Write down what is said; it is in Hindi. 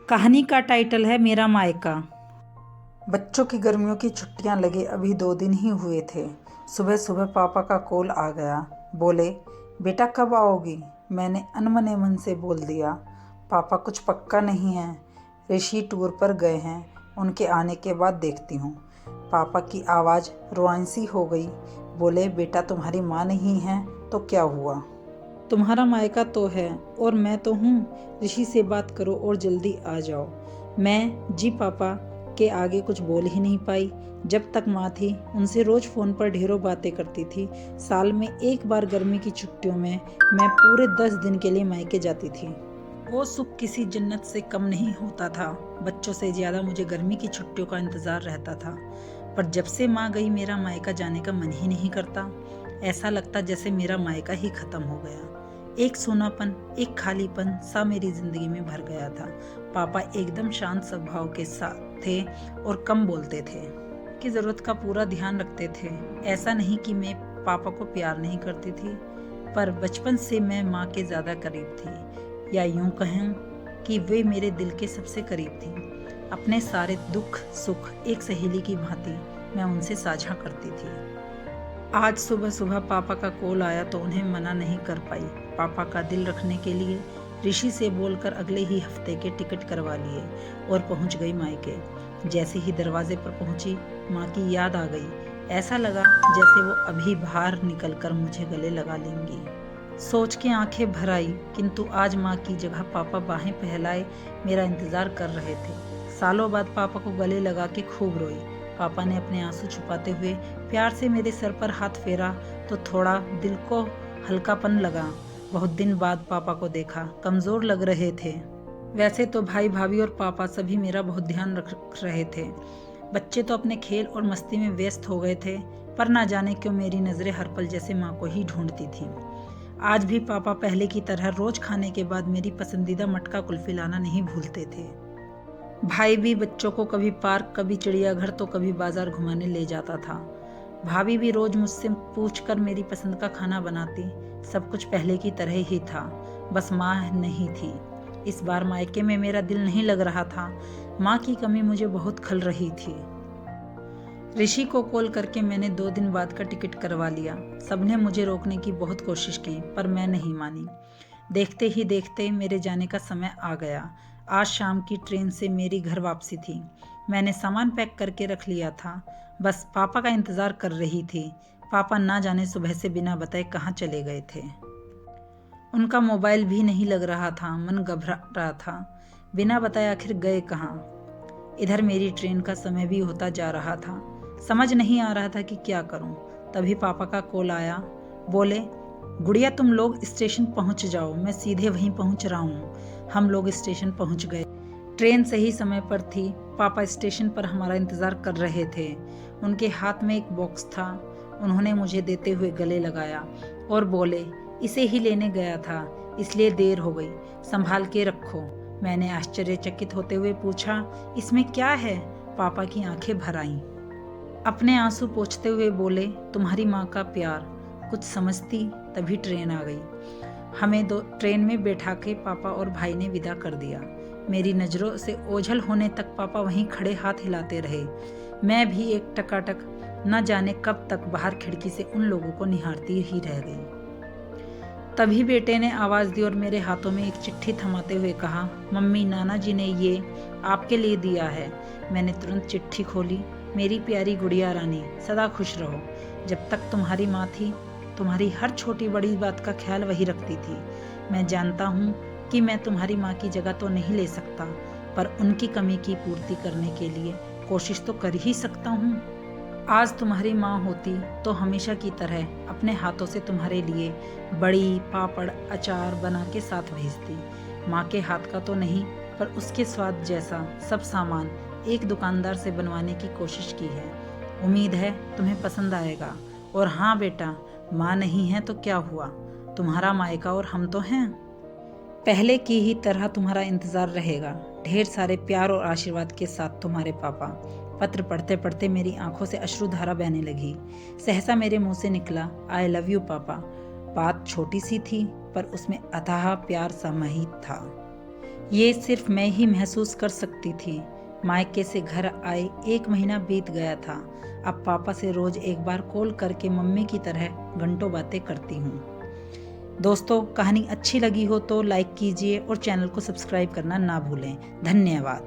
कहानी का टाइटल है मेरा मायका। बच्चों की गर्मियों की छुट्टियां लगे अभी 2 दिन ही हुए थे। सुबह सुबह पापा का कॉल आ गया। बोले, बेटा कब आओगी? मैंने अनमने मन से बोल दिया, पापा कुछ पक्का नहीं है, ऋषि टूर पर गए हैं, उनके आने के बाद देखती हूँ। पापा की आवाज़ रोआंसी हो गई। बोले, बेटा तुम्हारी माँ नहीं है तो क्या हुआ? तुम्हारा मायका तो है और मैं तो हूँ। ऋषि से बात करो और जल्दी आ जाओ। मैं जी पापा के आगे कुछ बोल ही नहीं पाई। जब तक माँ थी उनसे रोज फोन पर ढेरों बातें करती थी। साल में एक बार गर्मी की छुट्टियों में मैं पूरे 10 दिन के लिए मायके जाती थी। वो सुख किसी जन्नत से कम नहीं होता था। बच्चों से ज्यादा मुझे गर्मी की छुट्टियों का इंतजार रहता था। पर जब से माँ गई मेरा मायका जाने का मन ही नहीं करता। ऐसा लगता जैसे मेरा मायका ही खत्म हो गया। एक सूनापन, एक खालीपन सा मेरी जिंदगी में भर गया था। पापा एकदम शांत स्वभाव के साथ थे और कम बोलते थे, की जरूरत का पूरा ध्यान रखते थे। ऐसा नहीं कि मैं पापा को प्यार नहीं करती थी, पर बचपन से मैं माँ के ज्यादा करीब थी, या यूं कहूं कि वे मेरे दिल के सबसे करीब थी। अपने सारे दुख सुख एक सहेली की भांति मैं उनसे साझा करती थी। आज सुबह सुबह पापा का कॉल आया तो उन्हें मना नहीं कर पाई। पापा का दिल रखने के लिए ऋषि से बोलकर अगले ही हफ्ते के टिकट करवा लिए और पहुंच गई मायके। जैसे ही दरवाजे पर पहुंची माँ की याद आ गई। ऐसा लगा जैसे वो अभी बाहर निकलकर मुझे गले लगा लेंगी। सोच के आंखें भर आई, किंतु आज माँ की जगह पापा बाहें फैलाए मेरा इंतजार कर रहे थे। सालों बाद पापा को गले लगा के खूब रोई। पापा ने अपने आंसू छुपाते हुए प्यार से मेरे सर पर हाथ फेरा तो थोड़ा दिल को हल्कापन लगा। बहुत दिन बाद पापा को देखा, कमजोर लग रहे थे। वैसे तो भाई भाभी और पापा सभी मेरा बहुत ध्यान रख रहे थे। बच्चे तो अपने खेल और मस्ती में व्यस्त हो गए थे, पर ना जाने क्यों मेरी नजरें हर पल जैसे माँ को ही ढूंढती थी। आज भी पापा पहले की तरह रोज खाने के बाद मेरी पसंदीदा मटका कुल्फी लाना नहीं भूलते थे। भाई भी बच्चों को कभी पार्क, कभी चिड़ियाघर तो कभी बाजार घुमाने ले जाता था। भाभी भी रोज मुझसे पूछकर मेरी पसंद का खाना बनाती। सब कुछ पहले की तरह ही था, बस माँ नहीं थी। इस बार मायके में मेरा दिल नहीं लग रहा था। माँ की कमी मुझे बहुत खल रही थी। ऋषि को कॉल करके मैंने 2 दिन बाद का टिकट करवा लिया। सबने मुझे रोकने की बहुत कोशिश की, पर मैं नहीं मानी। देखते ही देखते मेरे जाने का समय आ गया। आज शाम की ट्रेन से मेरी घर वापसी थी। मैंने सामान पैक करके रख लिया था, बस पापा का इंतजार कर रही थी। पापा ना जाने सुबह से बिना बताए कहाँ चले गए थे। उनका मोबाइल भी नहीं लग रहा था, मन घबरा रहा था। बिना बताए आखिर गए कहाँ? इधर मेरी ट्रेन का समय भी होता जा रहा था। समझ नहीं आ रहा था कि क्या करूं। तभी पापा का कॉल आया। बोले, गुड़िया तुम लोग स्टेशन पहुंच जाओ, मैं सीधे वहीं पहुंच रहा हूं। हम लोग स्टेशन पहुंच गए। ट्रेन सही समय पर थी। पापा स्टेशन पर हमारा इंतजार कर रहे थे। उनके हाथ में एक बॉक्स था। उन्होंने मुझे देते हुए गले लगाया और बोले, इसे ही लेने गया था, इसलिए देर हो गई, संभाल के रखो। मैंने आश्चर्यचकित होते हुए पूछा, इसमें क्या है? पापा की आंखें भर आईं। अपने आंसू पोंछते हुए बोले, तुम्हारी माँ का प्यार। कुछ समझती तभी ट्रेन आ गई। हमें ट्रेन में बैठा के पापा और भाई ने विदा कर दिया। मेरी नज़रों से ओझल होने तक पापा वहीं खड़े हाथ हिलाते रहे। मैं भी एक टकाटक न जाने कब तक बाहर खिड़की से उन लोगों को निहारती ही रह गई। तभी बेटे ने आवाज़ दी और मेरे हाथों में एक चिट्ठी थमाते हुए कहा, मम्मी नाना जी ने ये आपके लिए दिया है। मैंने तुरंत चिट्ठी खोली। मेरी प्यारी गुड़िया रानी, सदा खुश रहो। जब तक तुम्हारी माँ थी, तुम्हारी हर छोटी बड़ी बात का ख्याल वही रखती थी। मैं जानता हूँ कि मैं तुम्हारी माँ की जगह तो नहीं ले सकता, पर उनकी कमी की पूर्ति करने के लिए कोशिश तो कर ही सकता हूँ। आज तुम्हारी माँ होती तो हमेशा की तरह अपने हाथों से तुम्हारे लिए बड़ी पापड़ अचार बना के साथ भेजती। माँ के हाथ का तो नहीं, पर उसके स्वाद जैसा सब सामान एक दुकानदार से बनवाने की कोशिश की है। उम्मीद है तुम्हें पसंद आएगा। और हाँ बेटा, माँ नहीं है तो क्या हुआ, तुम्हारा मायका और हम तो हैं। पहले की ही तरह तुम्हारा इंतजार रहेगा। ढेर सारे प्यार और आशीर्वाद के साथ, तुम्हारे पापा। पत्र पढ़ते पढ़ते मेरी आंखों से अश्रुधारा बहने लगी। सहसा मेरे मुंह से निकला, आई लव यू पापा। बात छोटी सी थी, पर उसमें अथाह प्यार समाहित था। ये सिर्फ मैं ही महसूस कर सकती थी। मायके से घर आए 1 महीना बीत गया था। अब पापा से रोज एक बार कॉल करके मम्मी की तरह घंटों बातें करती हूँ। दोस्तों, कहानी अच्छी लगी हो तो लाइक कीजिए और चैनल को सब्सक्राइब करना ना भूलें। धन्यवाद।